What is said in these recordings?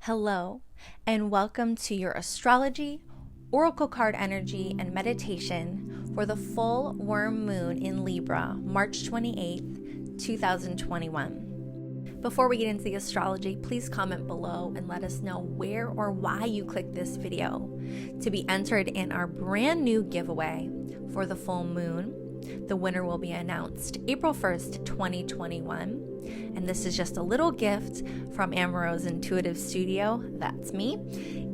Hello, and welcome to your astrology, oracle card energy, and meditation for the full worm moon in Libra, March 28th, 2021. Before we get into the astrology, please comment below and let us know where or why you clicked this video to be entered in our brand new giveaway for the full moon. The winner will be announced April 1st, 2021. And this is just a little gift from Amoro's Intuitive Studio, that's me,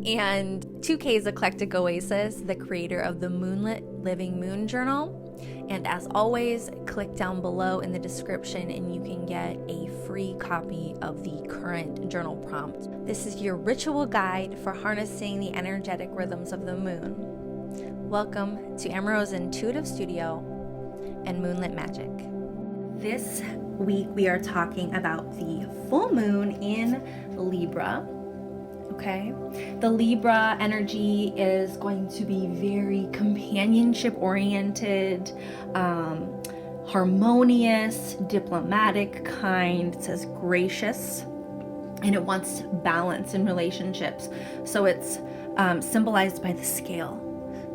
and 2K's Eclectic Oasis, the creator of the Moonlit Living Moon Journal. And as always, click down below in the description and you can get a free copy of the current journal prompt. This is your ritual guide for harnessing the energetic rhythms of the moon. Welcome to Amoro's Intuitive Studio and Moonlit Magic. This week we are talking about the full moon in Libra. Okay, the Libra energy is going to be very companionship oriented, harmonious, diplomatic, kind. It says gracious, and it wants balance in relationships. So it's symbolized by the scale.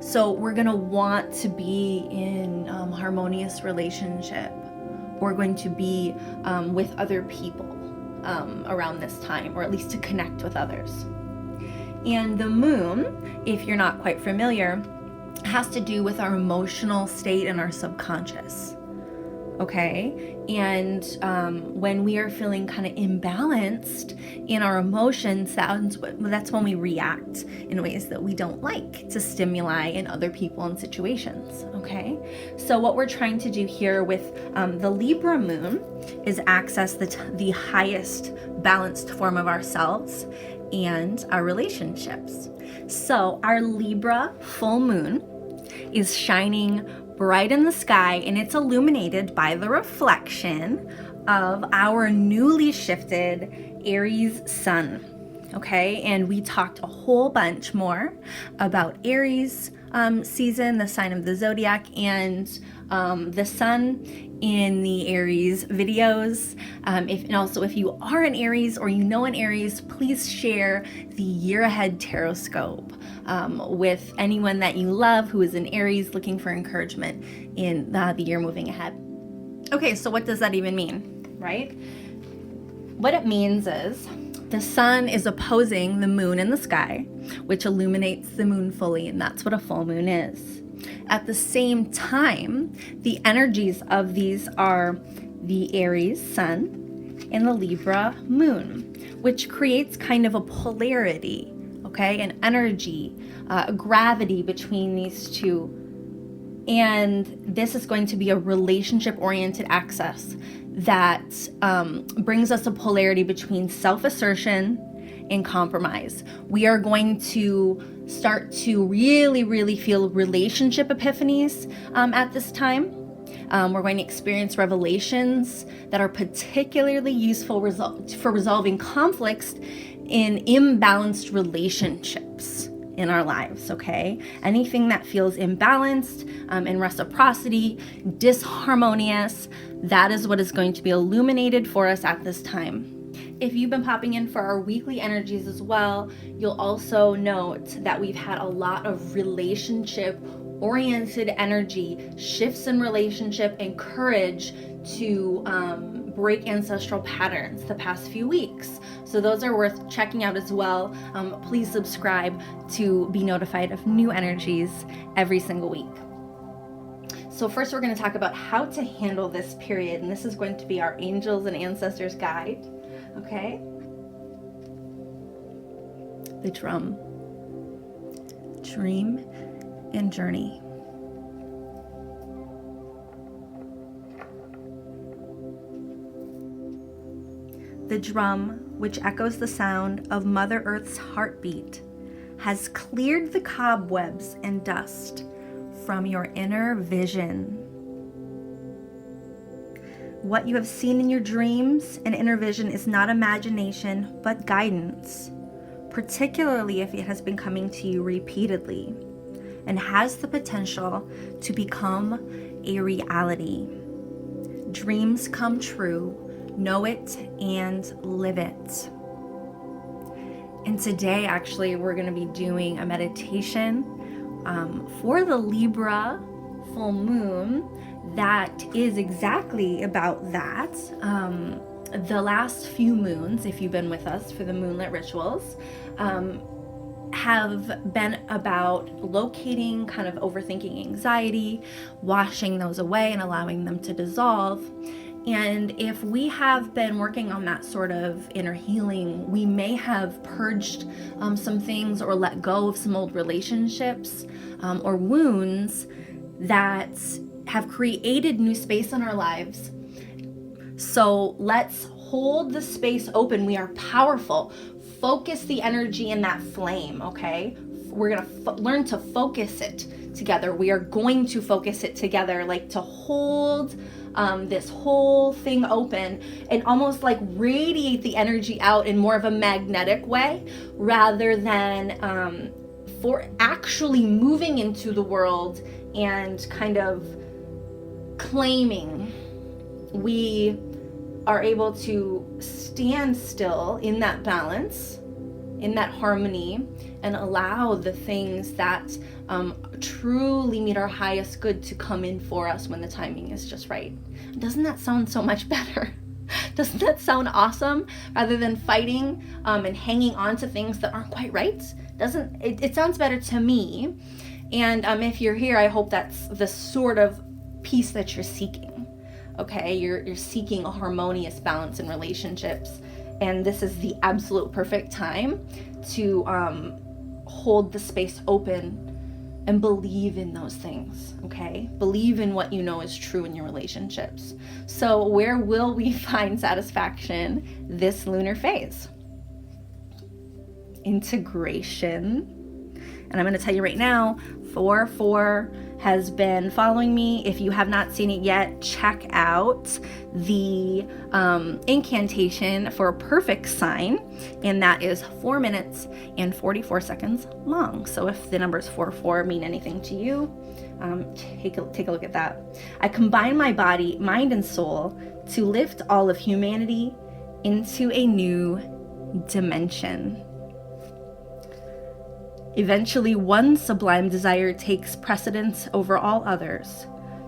So we're gonna want to be in harmonious relationship. We're going to be with other people around this time, or at least to connect with others. And the moon, if you're not quite familiar, has to do with our emotional state and our subconscious. Okay, and when we are feeling kind of imbalanced in our emotions, that's when we react in ways that we don't like to stimuli in other people and situations. Okay, so what we're trying to do here with the Libra moon is access the highest balanced form of ourselves and our relationships. So our Libra full moon is shining bright in the sky, and it's illuminated by the reflection of our newly shifted Aries sun. Okay, and we talked a whole bunch more about Aries season, the sign of the zodiac, and the sun in the Aries videos. And also if you are an Aries or you know an Aries, please share the year ahead tarot scope with anyone that you love who is an Aries looking for encouragement in the year moving ahead. Okay, so what does that even mean, right? What it means is the sun is opposing the moon in the sky, which illuminates the moon fully, and that's what a full moon is. At the same time, the energies of these are the Aries sun and the Libra moon, which creates kind of a polarity, okay, an energy, a gravity between these two. And this is going to be a relationship-oriented access that brings us a polarity between self-assertion and compromise. We are going to start to really feel relationship epiphanies at this time. We're going to experience revelations that are particularly useful for resolving conflicts in imbalanced relationships in our lives, okay? Anything that feels imbalanced in reciprocity, disharmonious, that is what is going to be illuminated for us at this time. If you've been popping in for our weekly energies as well, you'll also note that we've had a lot of relationship-oriented energy, shifts in relationship, and courage to break ancestral patterns the past few weeks. So those are worth checking out as well. Please subscribe to be notified of new energies every single week. So first we're going to talk about how to handle this period, and this is going to be our angels and ancestors guide. Okay? The drum. Dream and journey. The drum, which echoes the sound of Mother Earth's heartbeat, has cleared the cobwebs and dust from your inner vision. What you have seen in your dreams and inner vision is not imagination, but guidance, particularly if it has been coming to you repeatedly and has the potential to become a reality. Dreams come true. Know it and live it. And today, actually, we're going to be doing a meditation for the Libra full moon that is exactly about that. The last few moons, if you've been with us for the moonlit rituals, have been about locating kind of overthinking anxiety, washing those away and allowing them to dissolve. And if we have been working on that sort of inner healing, we may have purged some things or let go of some old relationships or wounds that have created new space in our lives. So let's hold the space open. We are powerful. Focus the energy in that flame, okay? We're going to learn to focus it together. We are going to focus it together, like to hold this whole thing open and almost like radiate the energy out in more of a magnetic way rather than for actually moving into the world and kind of claiming. We are able to stand still in that balance, in that harmony, and allow the things that truly meet our highest good to come in for us when the timing is just right. Doesn't that sound so much better? Doesn't that sound awesome? Rather than fighting and hanging on to things that aren't quite right? It sounds better to me. And if you're here, I hope that's the sort of peace that you're seeking. Okay, you're seeking a harmonious balance in relationships, and this is the absolute perfect time to hold the space open and believe in those things. Okay, believe in what you know is true in your relationships. So where will we find satisfaction this lunar phase? Integration. And I'm going to tell you right now, 4/4 has been following me. If you have not seen it yet, check out the incantation for a perfect sign, and that is 4 minutes and 44 seconds long. So if the numbers 4/4 mean anything to you, take a look at that. I combine my body, mind, and soul to lift all of humanity into a new dimension. Eventually, one sublime desire takes precedence over all others,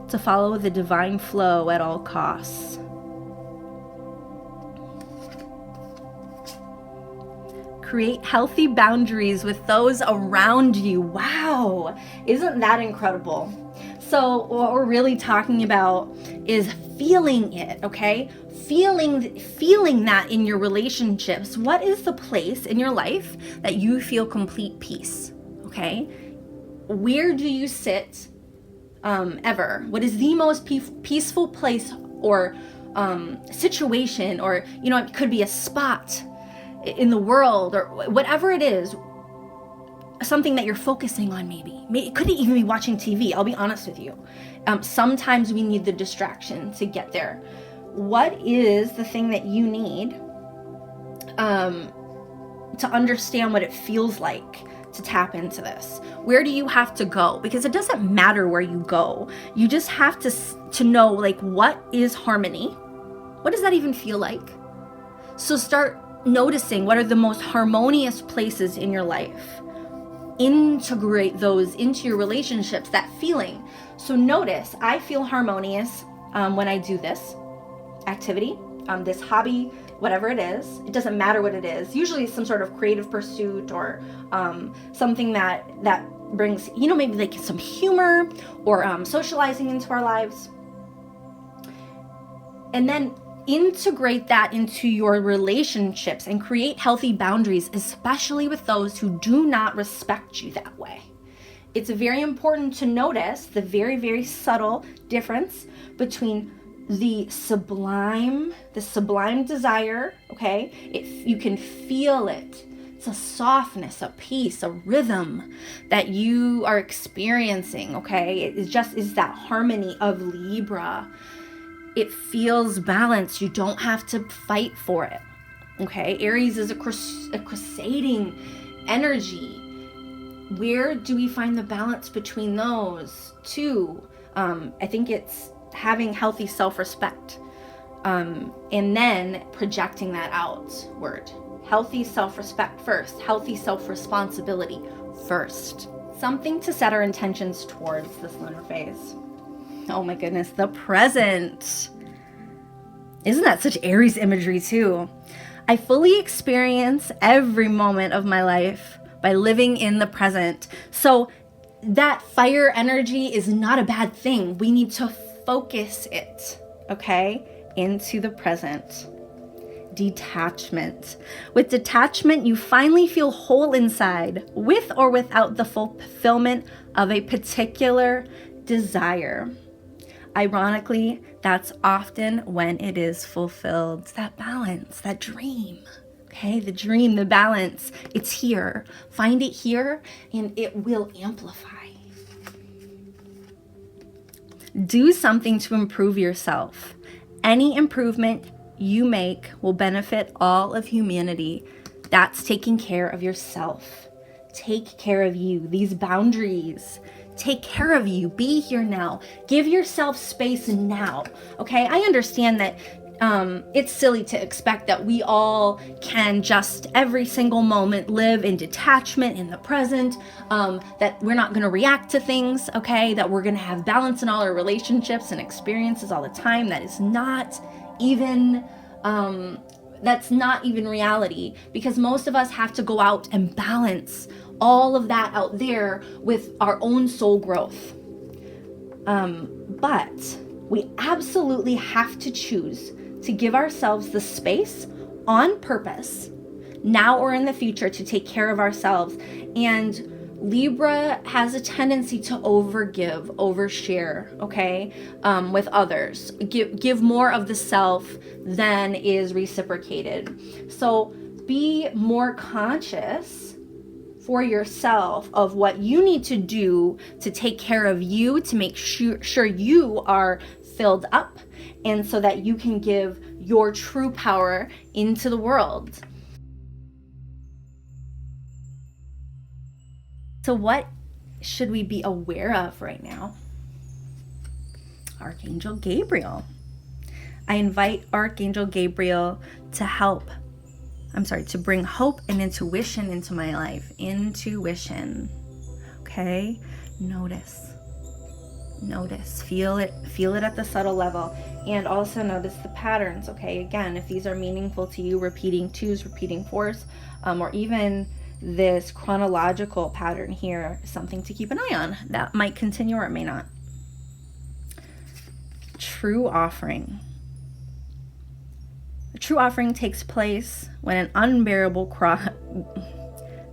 to follow the divine flow at all costs. Create healthy boundaries with those around you. Wow, isn't that incredible? So what we're really talking about is feeling it, okay? Feeling that in your relationships. What is the place in your life that you feel complete peace, okay? Where do you sit ever? What is the most peaceful place or situation, or, you know, it could be a spot in the world or whatever it is, something that you're focusing on maybe. It couldn't even be watching TV, I'll be honest with you. Sometimes we need the distraction to get there. What is the thing that you need to understand what it feels like to tap into this? Where do you have to go? Because it doesn't matter where you go. You just have to know, like, what is harmony? What does that even feel like? So start noticing what are the most harmonious places in your life. Integrate those into your relationships, that feeling. So notice, I feel harmonious when I do this activity, this hobby, whatever it is. It doesn't matter what it is. Usually it's some sort of creative pursuit or something that brings, you know, maybe like some humor or socializing into our lives. And then integrate that into your relationships and create healthy boundaries, especially with those who do not respect you that way. It's very important to notice the very, very subtle difference between the sublime desire, okay? You can feel it. It's a softness, a peace, a rhythm that you are experiencing, okay? It just is that harmony of Libra. It feels balanced. You don't have to fight for it, okay? Aries is a crusading energy. Where do we find the balance between those two? I think it's having healthy self-respect, and then projecting that outward. healthy self-respect first, healthy self-responsibility first. Something to set our intentions towards this lunar phase. Oh my goodness, the present. Isn't that such Aries imagery too? I fully experience every moment of my life by living in the present. So that fire energy is not a bad thing. We need to focus it, okay, into the present. Detachment. With detachment, you finally feel whole inside, with or without the fulfillment of a particular desire. Ironically, that's often when it is fulfilled. That balance, that dream, okay? The dream, the balance, it's here. Find it here and it will amplify. Do something to improve yourself. Any improvement you make will benefit all of humanity. That's taking care of yourself. Take care of you. These boundaries. Take care of you. Be here now. Give yourself space now. Okay? I understand that it's silly to expect that we all can just every single moment live in detachment in the present, that we're not going to react to things, okay? That we're going to have balance in all our relationships and experiences all the time. That is not even that's not even reality, because most of us have to go out and balance all of that out there with our own soul growth. But we absolutely have to choose to give ourselves the space on purpose, now or in the future, to take care of ourselves. And Libra has a tendency to overgive, overshare, okay, with others. Give more of the self than is reciprocated. So be more conscious for yourself of what you need to do to take care of you, to make sure you are filled up, and so that you can give your true power into the world. So what should we be aware of right now? Archangel Gabriel. I invite Archangel Gabriel to bring hope and intuition into my life. Intuition. Okay? Notice, feel it at the subtle level, and also notice the patterns, okay? Again, if these are meaningful to you, repeating 2s, repeating 4s, or even this chronological pattern here, something to keep an eye on. That might continue or it may not. True offering. A true offering takes place when an unbearable cross.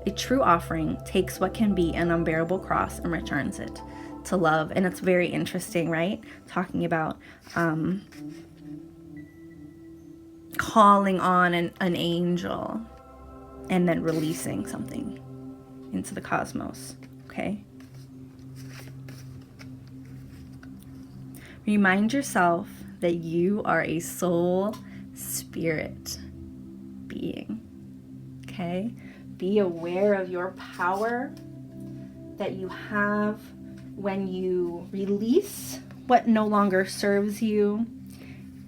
A true offering takes what can be an unbearable cross and returns it to love. And it's very interesting, right? Talking about calling on an angel and then releasing something into the cosmos, okay? Remind yourself that you are a soul spirit being, okay? Be aware of your power that you have when you release what no longer serves you,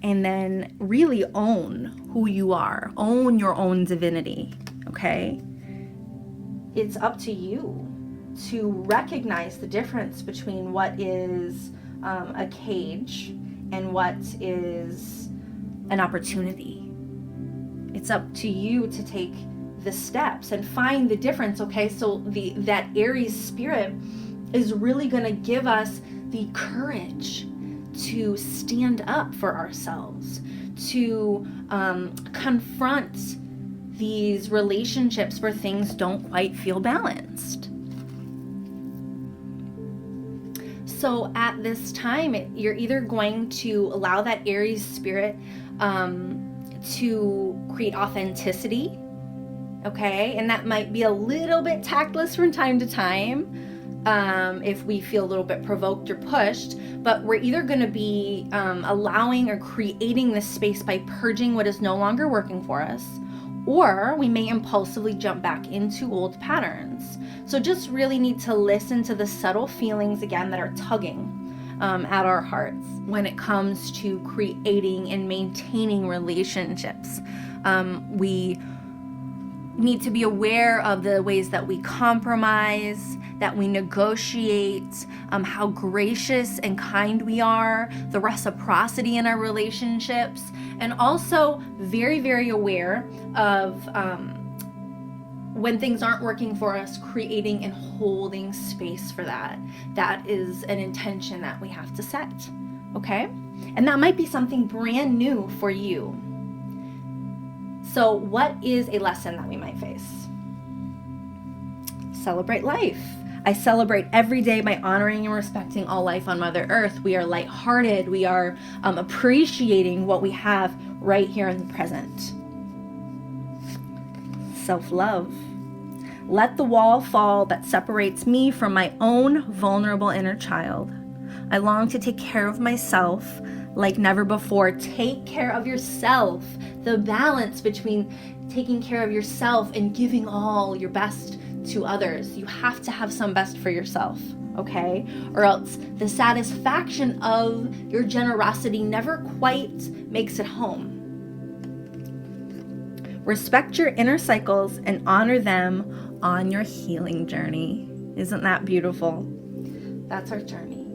and then really own who you are, own your own divinity, okay? It's up to you to recognize the difference between what is a cage and what is an opportunity. It's up to you to take the steps and find the difference, okay? So that Aries spirit is really going to give us the courage to stand up for ourselves, to confront these relationships where things don't quite feel balanced. So at this time, you're either going to allow that Aries spirit to create authenticity, okay? And that might be a little bit tactless from time to time, if we feel a little bit provoked or pushed, but we're either going to be allowing or creating this space by purging what is no longer working for us, or we may impulsively jump back into old patterns. So just really need to listen to the subtle feelings again that are tugging at our hearts when it comes to creating and maintaining relationships. We need to be aware of the ways that we compromise, that we negotiate, how gracious and kind we are, the reciprocity in our relationships, and also very, very aware of when things aren't working for us, creating and holding space for that. That is an intention that we have to set, okay? And that might be something brand new for you. So what is a lesson that we might face? Celebrate life. I celebrate every day by honoring and respecting all life on Mother Earth. We are lighthearted. We are appreciating what we have right here in the present. Self-love. Let the wall fall that separates me from my own vulnerable inner child. I long to take care of myself like never before. Take care of yourself. The balance between taking care of yourself and giving all your best to others. You have to have some best for yourself, okay? Or else the satisfaction of your generosity never quite makes it home. Respect your inner cycles and honor them on your healing journey. Isn't that beautiful? That's our journey,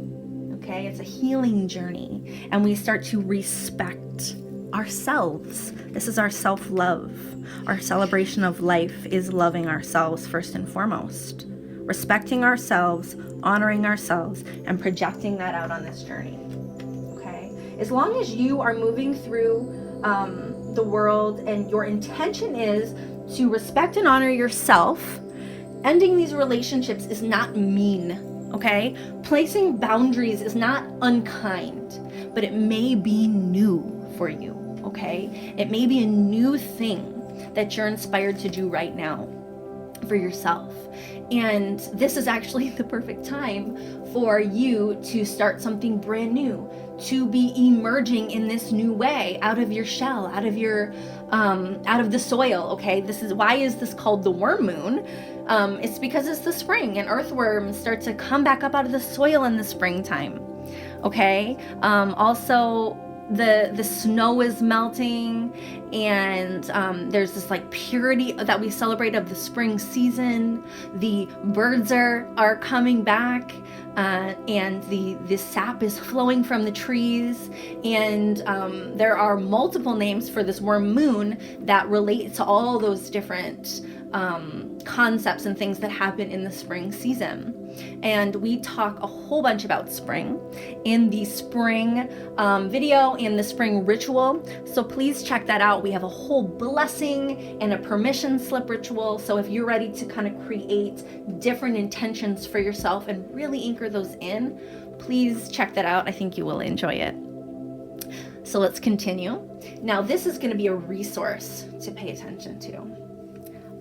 okay? It's a healing journey, and we start to respect ourselves. This is our self-love. Our celebration of life is loving ourselves first and foremost. Respecting ourselves, honoring ourselves, and projecting that out on this journey, okay? As long as you are moving through the world and your intention is to respect and honor yourself, ending these relationships is not mean, okay? Placing boundaries is not unkind, but it may be new for you, okay? It may be a new thing that you're inspired to do right now for yourself. And this is actually the perfect time for you to start something brand new, to be emerging in this new way, out of your shell, out of your, out of the soil, okay? Why is this called the worm moon? It's because it's the spring, and earthworms start to come back up out of the soil in the springtime, okay? Also, the snow is melting, and there's this like purity that we celebrate of the spring season. The birds are coming back, and the sap is flowing from the trees, and there are multiple names for this worm moon that relate to all those different concepts and things that happen in the spring season. And we talk a whole bunch about spring in the spring video and the spring ritual, so please check that out. We have a whole blessing and a permission slip ritual, so if you're ready to kind of create different intentions for yourself and really anchor those in, please check that out. I think you will enjoy it. So let's continue. Now this is going to be a resource to pay attention to.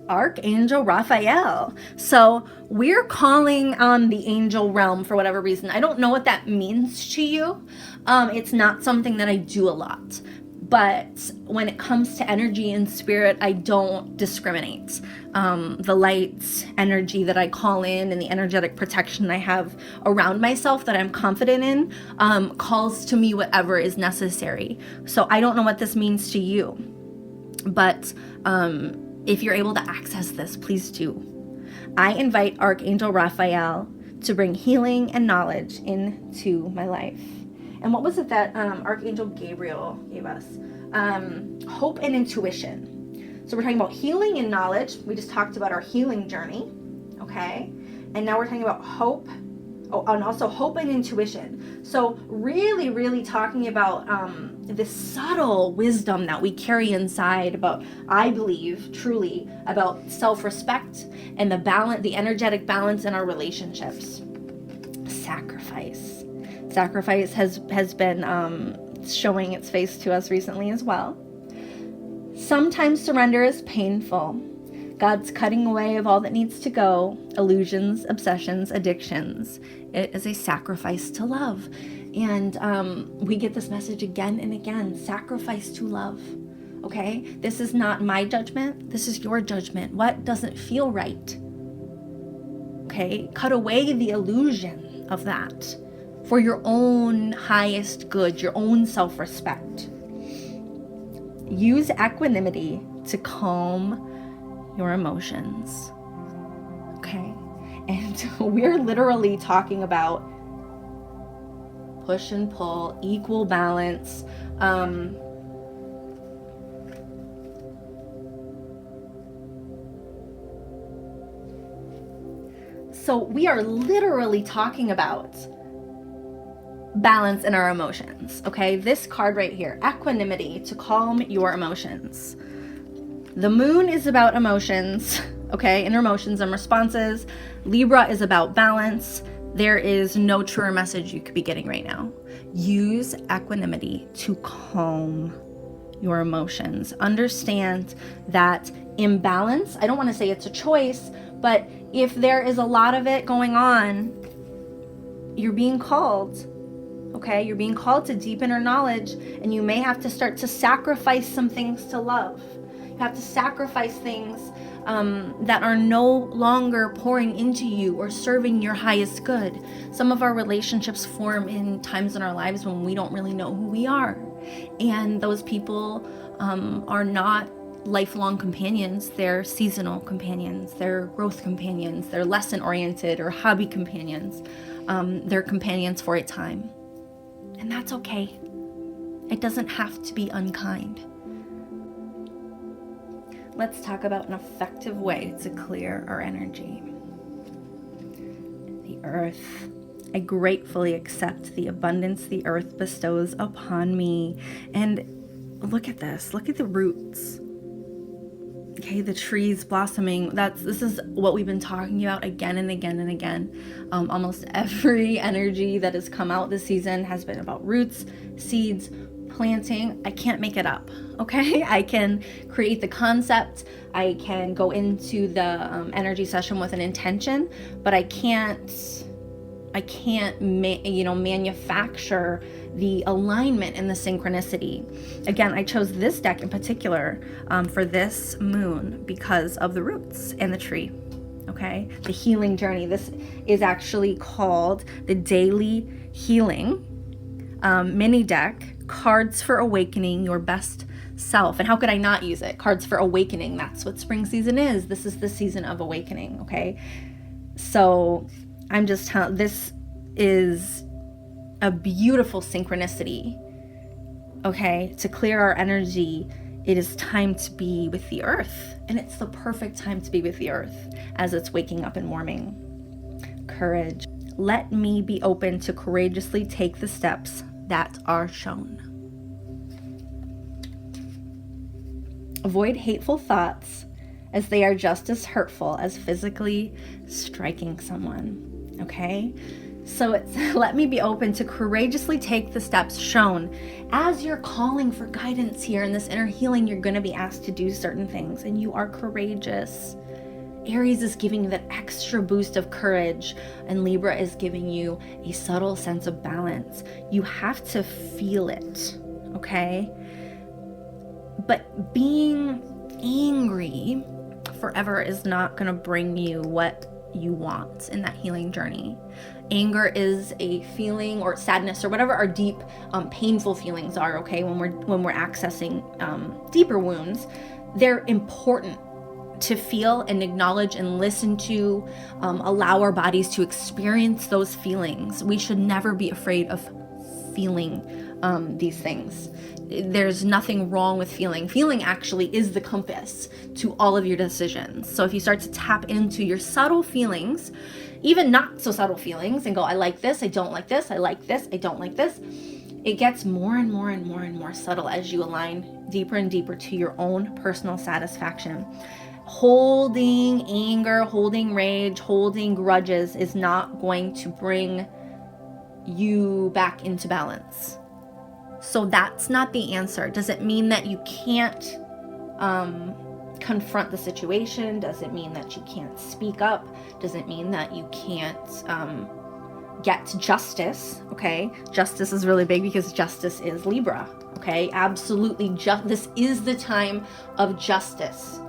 Archangel Raphael. So we're calling on the angel realm for whatever reason. I don't know what that means to you. It's not something that I do a lot. But when it comes to energy and spirit, I don't discriminate. The light energy that I call in and the energetic protection I have around myself that I'm confident in calls to me whatever is necessary. So I don't know what this means to you. But if you're able to access this, please do. I invite Archangel Raphael to bring healing and knowledge into my life. And what was it that Archangel Gabriel gave us? Hope and intuition. So we're talking about healing and knowledge. We just talked about our healing journey, okay? And now we're talking about hope. Oh, and also hope and intuition. So really, really talking about this subtle wisdom that we carry inside about, I believe, truly, about self-respect and the energetic balance in our relationships. Sacrifice. Sacrifice has been showing its face to us recently as well. Sometimes surrender is painful. God's cutting away of all that needs to go, illusions, obsessions, addictions. It is a sacrifice to love. And we get this message again and again, sacrifice to love, okay? This is not my judgment. This is your judgment. What doesn't feel right? Okay, cut away the illusion of that for your own highest good, your own self-respect. Use equanimity to calm your emotions. Okay? And we're literally talking about push and pull, equal balance. So we are literally talking about balance in our emotions, okay? This card right here, equanimity, to calm your emotions. The moon is about emotions, okay? Inner emotions and responses. Libra is about balance. There is no truer message you could be getting right now. Use equanimity to calm your emotions. Understand that imbalance, I don't want to say it's a choice, but if there is a lot of it going on, you're being called, okay? You're being called to deep inner knowledge, and you may have to start to sacrifice some things to love. You have to sacrifice things that are no longer pouring into you or serving your highest good. Some of our relationships form in times in our lives when we don't really know who we are. And those people are not lifelong companions. They're seasonal companions. They're growth companions. They're lesson-oriented or hobby companions. They're companions for a time. And that's okay. It doesn't have to be unkind. Let's talk about an effective way to clear our energy. The earth. I gratefully accept the abundance the earth bestows upon me. And look at this. Look at the roots. Okay, the trees blossoming. This is what we've been talking about again and again and again. Almost every energy that has come out this season has been about roots, seeds, planting. I can't make it up, okay? I can create the concept. I can go into the energy session with an intention, but I can't manufacture the alignment and the synchronicity. Again, I chose this deck in particular for this moon because of the roots and the tree. Okay, the healing journey. This is actually called the Daily Healing mini deck, Cards for Awakening Your Best Self. And how could I not use it? Cards for Awakening. That's what spring season is. This is the season of awakening. Okay, so I'm just telling, this is a beautiful synchronicity, okay? To clear our energy, it is time to be with the earth. And it's the perfect time to be with the earth as it's waking up and warming. Courage. Let me be open to courageously take the steps that are shown. Avoid hateful thoughts, as they are just as hurtful as physically striking someone. Okay, so it's let me be open to courageously take the steps shown. As you're calling for guidance here in this inner healing, you're going to be asked to do certain things, and you are courageous. Aries is giving you that extra boost of courage, and Libra is giving you a subtle sense of balance. You have to feel it, okay? But being angry forever is not going to bring you what you want in that healing journey. Anger is a feeling, or sadness, or whatever our deep painful feelings are, okay? When we're accessing deeper wounds, they're important to feel and acknowledge and listen to, allow our bodies to experience those feelings. We should never be afraid of feeling these things. There's nothing wrong with feeling. Feeling actually is the compass to all of your decisions. So if you start to tap into your subtle feelings, even not so subtle feelings, and go, I like this, I don't like this, I like this, I don't like this, it gets more and more and more and more subtle as you align deeper and deeper to your own personal satisfaction. Holding anger, holding rage, holding grudges is not going to bring you back into balance. So that's not the answer. Does it mean that you can't confront the situation? Does it mean that you can't speak up? Does it mean that you can't get justice? Okay, justice is really big because justice is Libra. Okay, absolutely. This is the time of justice,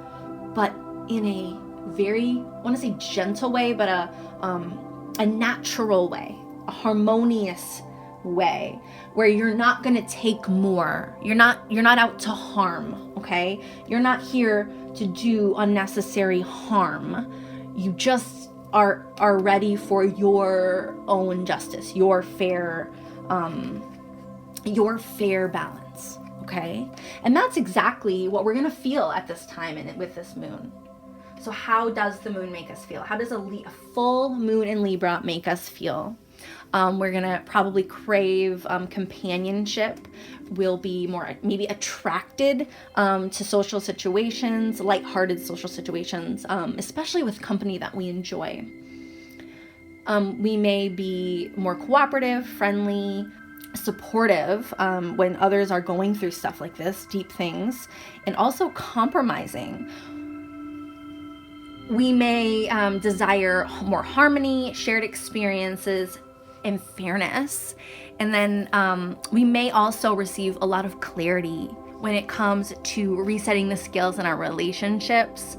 but in a very, I want to say gentle way, but a natural way, a harmonious way, where you're not going to take more. You're not out to harm, okay? You're not here to do unnecessary harm. You just are ready for your own justice, your fair balance, okay? And that's exactly what we're gonna feel at this time and with this moon. So how does the moon make us feel? How does a full moon in Libra make us feel? We're gonna probably crave companionship. We'll be more maybe attracted to social situations, lighthearted social situations, especially with company that we enjoy. We may be more cooperative, friendly, supportive when others are going through stuff like this, deep things, and also compromising. We may desire more harmony, shared experiences, and fairness. And then we may also receive a lot of clarity when it comes to resetting the scales in our relationships,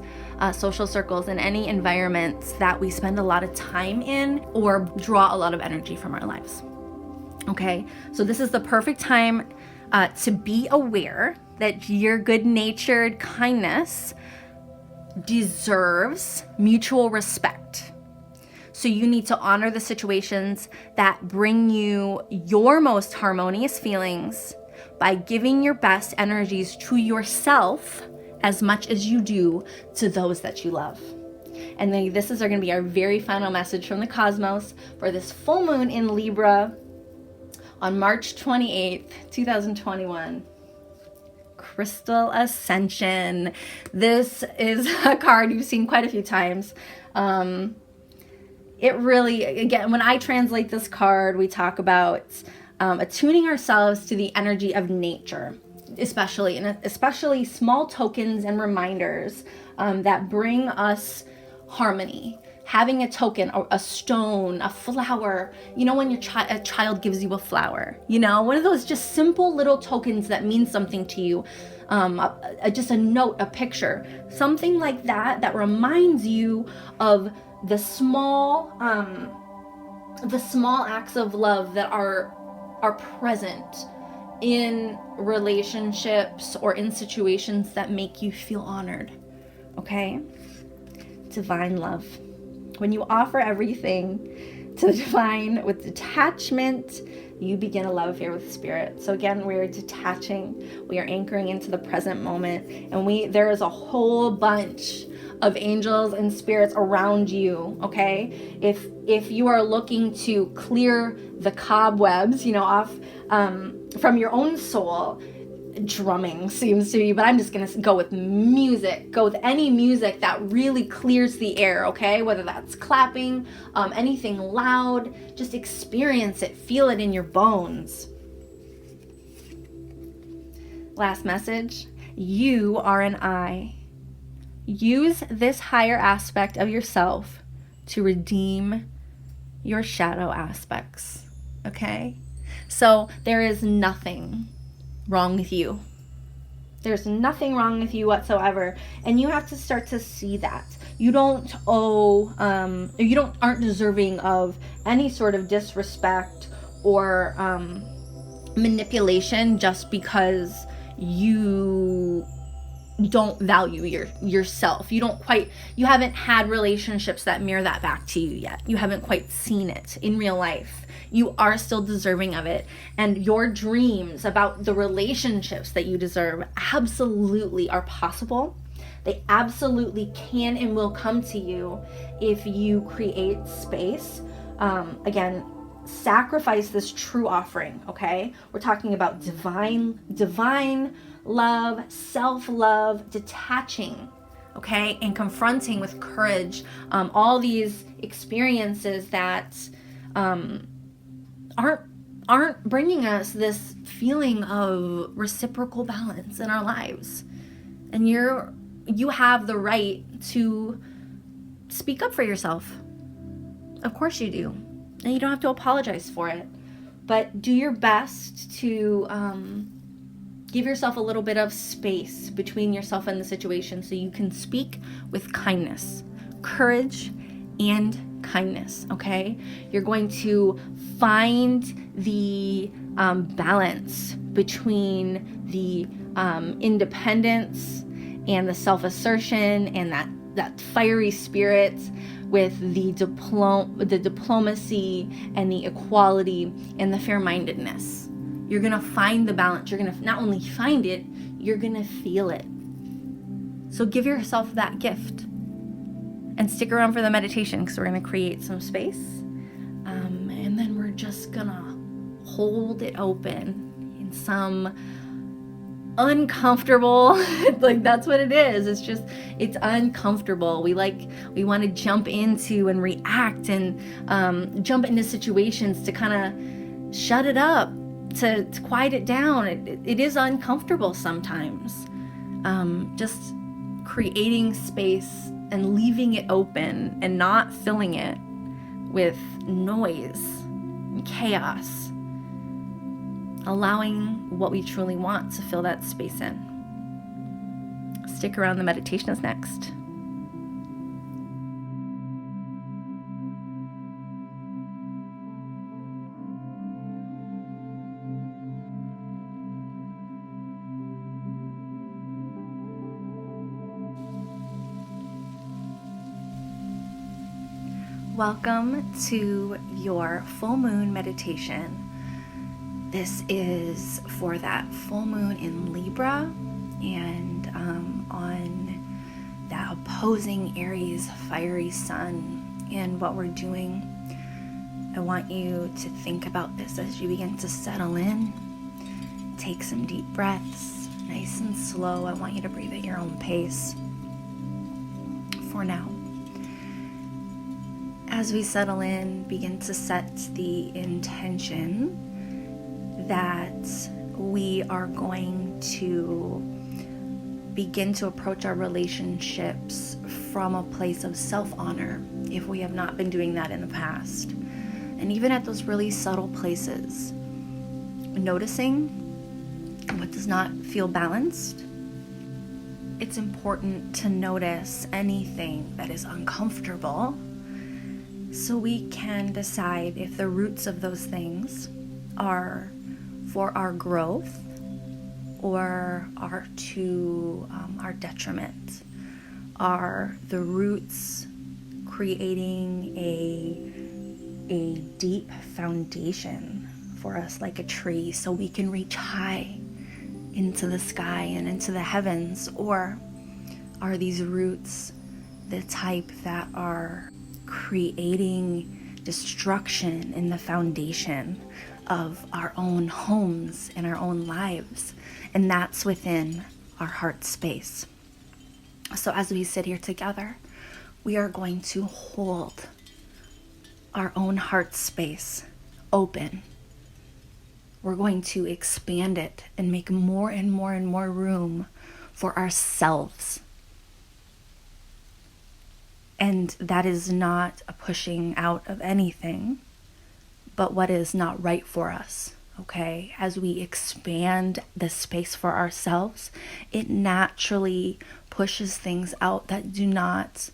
social circles, and any environments that we spend a lot of time in or draw a lot of energy from our lives. Okay, so this is the perfect time to be aware that your good-natured kindness deserves mutual respect. So you need to honor the situations that bring you your most harmonious feelings by giving your best energies to yourself as much as you do to those that you love. And then this is going to be our very final message from the cosmos for this full moon in Libra on March 28th, 2021. Crystal Ascension. This is a card you've seen quite a few times. It really, again, when I translate this card, we talk about attuning ourselves to the energy of nature, especially small tokens and reminders that bring us harmony. Having a token, a stone, a flower, you know, when a child gives you a flower, you know, one of those just simple little tokens that means something to you, just a note, a picture, something like that reminds you of the small acts of love that are present in relationships or in situations that make you feel honored. Okay? Divine love. When you offer everything to the divine with detachment, you begin a love affair with spirit. So again, we're detaching, we are anchoring into the present moment, and there is a whole bunch of angels and spirits around you, okay? If you are looking to clear the cobwebs, you know, off from your own soul, drumming seems to be, but I'm just gonna go with music. Go with any music that really clears the air, okay? Whether that's clapping, anything loud, just experience it, feel it in your bones. Last message, you are an eye. Use this higher aspect of yourself to redeem your shadow aspects, okay? So there is nothing wrong with you. There's nothing wrong with you whatsoever, and you have to start to see that. You aren't deserving of any sort of disrespect or manipulation just because you don't value yourself. You haven't had relationships that mirror that back to you yet. You haven't quite seen it in real life. You are still deserving of it. And your dreams about the relationships that you deserve absolutely are possible. They absolutely can and will come to you if you create space. Again, sacrifice this true offering, okay? We're talking about divine love, self-love, detaching, okay? And confronting with courage all these experiences that aren't bringing us this feeling of reciprocal balance in our lives. And you have the right to speak up for yourself. Of course you do. And you don't have to apologize for it. But do your best to give yourself a little bit of space between yourself and the situation so you can speak with kindness, courage, and kindness, okay? You're going to find the balance between the independence and the self-assertion and that fiery spirit with the diplomacy and the equality and the fair-mindedness. You're going to find the balance. You're going to not only find it, you're going to feel it. So give yourself that gift. And stick around for the meditation because we're going to create some space. And then we're just going to hold it open in some uncomfortable, like that's what it is. It's uncomfortable. We want to jump into and react and jump into situations to kind of shut it up, to quiet it down. It is uncomfortable sometimes. Just creating space and leaving it open and not filling it with noise and chaos. Allowing what we truly want to fill that space in. Stick around, the meditation is next. Welcome to your full moon meditation. This is for that full moon in Libra and on that opposing Aries fiery sun. And what we're doing, I want you to think about this as you begin to settle in. Take some deep breaths, nice and slow. I want you to breathe at your own pace for now. As we settle in, begin to set the intention that we are going to begin to approach our relationships from a place of self-honor if we have not been doing that in the past. And even at those really subtle places, noticing what does not feel balanced. It's important to notice anything that is uncomfortable so we can decide if the roots of those things are for our growth or are to our detriment. Are the roots creating a deep foundation for us like a tree so we can reach high into the sky and into the heavens? Or are these roots the type that are creating destruction in the foundation of our own homes and our own lives? And that's within our heart space. So as we sit here together, we are going to hold our own heart space open. We're going to expand it and make more and more and more room for ourselves. And that is not a pushing out of anything, but what is not right for us, okay? As we expand the space for ourselves, it naturally pushes things out that do not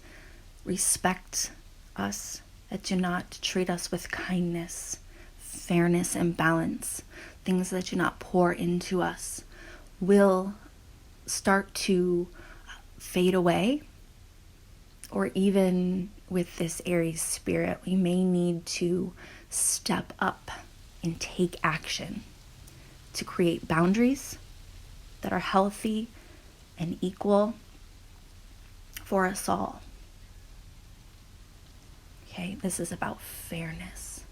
respect us, that do not treat us with kindness, fairness, and balance. Things that do not pour into us will start to fade away. Or even with this Aries spirit, we may need to step up and take action to create boundaries that are healthy and equal for us all. Okay, this is about fairness.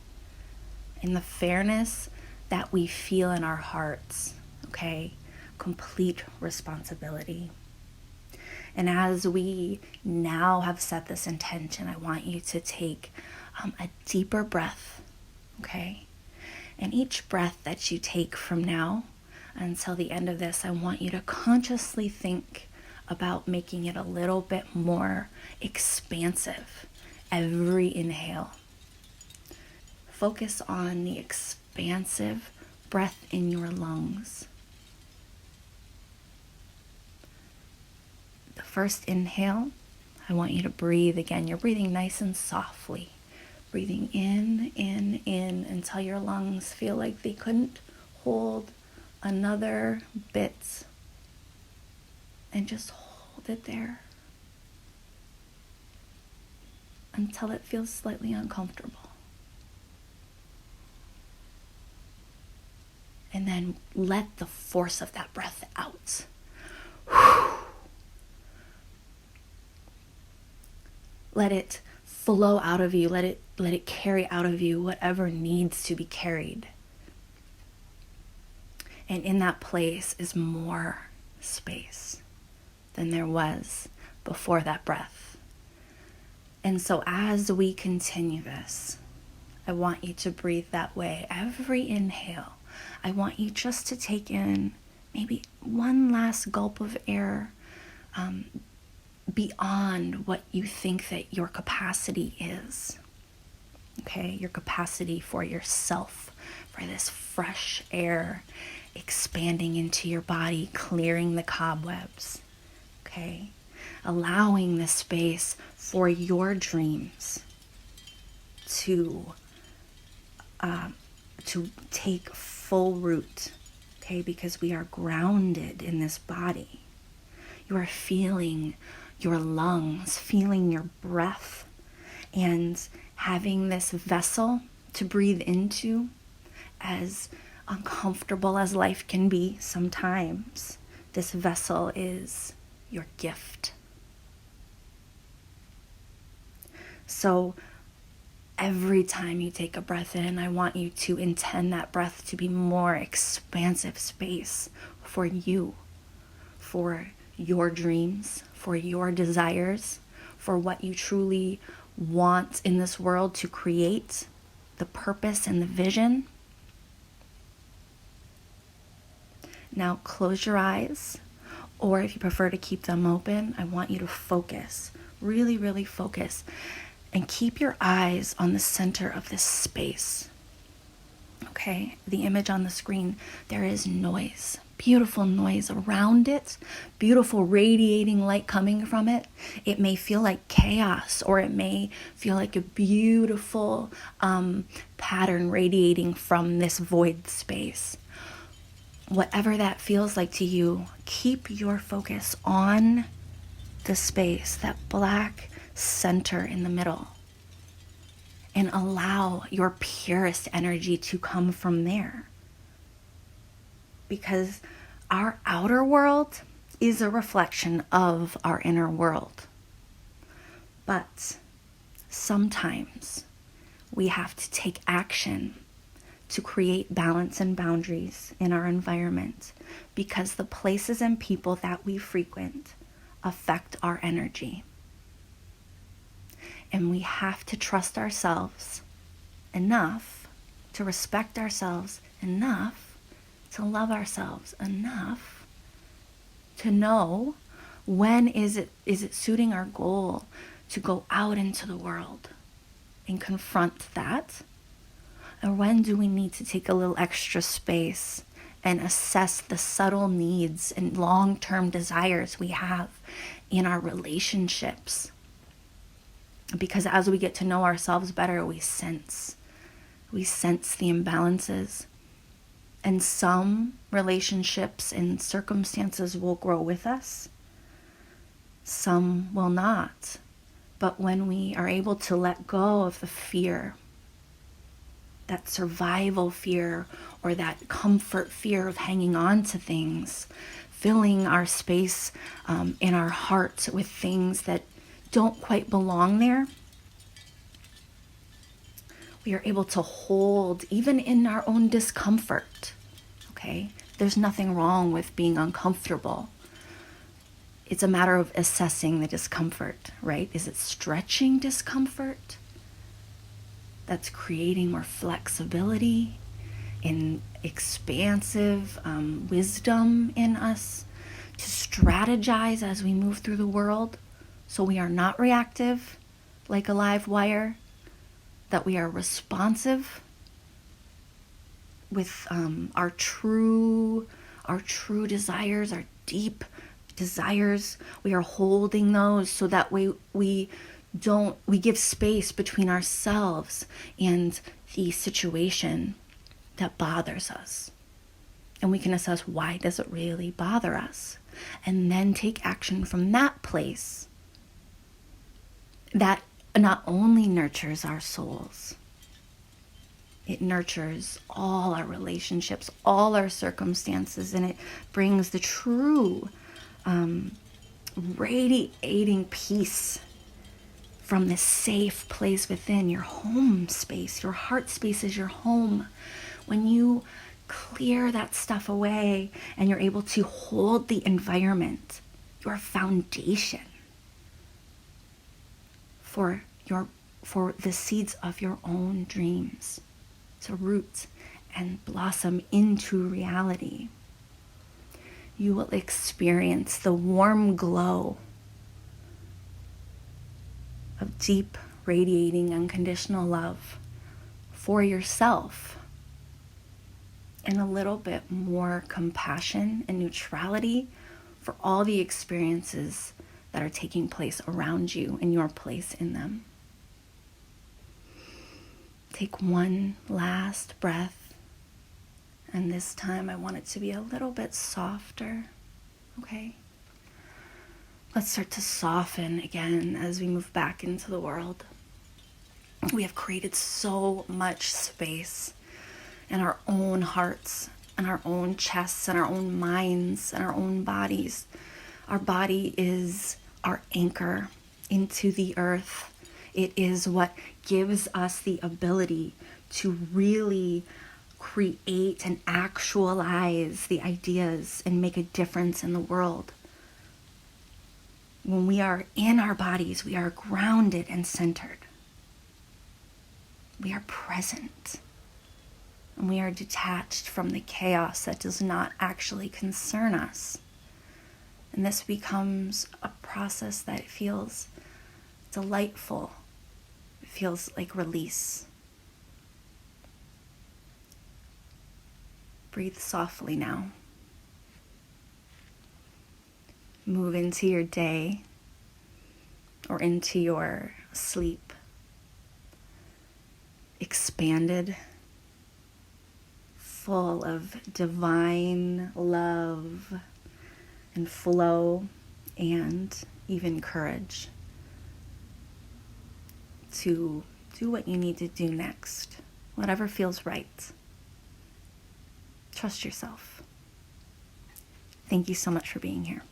And the fairness that we feel in our hearts, okay? Complete responsibility. And as we now have set this intention, I want you to take a deeper breath, okay? And each breath that you take from now until the end of this, I want you to consciously think about making it a little bit more expansive every inhale. Focus on the expansive breath in your lungs. The first inhale, I want you to breathe again. You're breathing nice and softly. Breathing in until your lungs feel like they couldn't hold another bit. And just hold it there until it feels slightly uncomfortable. And then let the force of that breath out. Let it flow out of you. Let it carry out of you whatever needs to be carried. And in that place is more space than there was before that breath. And so as we continue this, I want you to breathe that way. Every inhale, I want you just to take in maybe one last gulp of air beyond what you think that your capacity is. Okay, your capacity for yourself, for this fresh air expanding into your body, clearing the cobwebs. Okay, allowing the space for your dreams to take full root. Okay, because we are grounded in this body. You are feeling your lungs, feeling your breath, and having this vessel to breathe into, as uncomfortable as life can be sometimes. This vessel is your gift. So every time you take a breath in, I want you to intend that breath to be more expansive space for you, for your dreams, for your desires, for what you truly want in this world to create, the purpose and the vision. Now close your eyes, or if you prefer to keep them open, I want you to focus, really, really focus, and keep your eyes on the center of this space. Okay, the image on the screen, there is noise, beautiful noise around it, beautiful radiating light coming from it. It may feel like chaos, or it may feel like a beautiful pattern radiating from this void space. Whatever that feels like to you, keep your focus on the space, that black center in the middle, and allow your purest energy to come from there. Because our outer world is a reflection of our inner world. But sometimes we have to take action to create balance and boundaries in our environment, because the places and people that we frequent affect our energy. And we have to trust ourselves enough to respect ourselves enough to love ourselves enough to know when is it suiting our goal to go out into the world and confront that, or when do we need to take a little extra space and assess the subtle needs and long-term desires we have in our relationships. Because as we get to know ourselves better, we sense the imbalances. And some relationships and circumstances will grow with us. Some will not. But when we are able to let go of the fear, that survival fear or that comfort fear of hanging on to things, filling our space in our heart with things that don't quite belong there, we are able to hold even in our own discomfort. Okay? There's nothing wrong with being uncomfortable. It's a matter of assessing the discomfort, right? Is it stretching discomfort that's creating more flexibility and expansive wisdom in us to strategize as we move through the world, so we are not reactive like a live wire, that we are responsive with our true desires, our deep desires. We are holding those so that we we give space between ourselves and the situation that bothers us. And we can assess, why does it really bother us? And then take action from that place. That not only nurtures our souls, it nurtures all our relationships, all our circumstances, and it brings the true radiating peace from this safe place within. Your home space, your heart space is your home. When you clear that stuff away and you're able to hold the environment, your foundation for the seeds of your own dreams to root and blossom into reality, you will experience the warm glow of deep, radiating, unconditional love for yourself, and a little bit more compassion and neutrality for all the experiences that are taking place around you and your place in them. Take one last breath, and this time I want it to be a little bit softer, okay? Let's start to soften again as we move back into the world. We have created so much space in our own hearts, and our own chests, and our own minds, and our own bodies. Our body is our anchor into the earth. It is what gives us the ability to really create and actualize the ideas and make a difference in the world. When we are in our bodies, we are grounded and centered. We are present. And we are detached from the chaos that does not actually concern us. And this becomes a process that feels delightful. It feels like release. Breathe softly now. Move into your day or into your sleep, expanded, full of divine love and flow and even courage to do what you need to do next, whatever feels right. Trust yourself. Thank you so much for being here.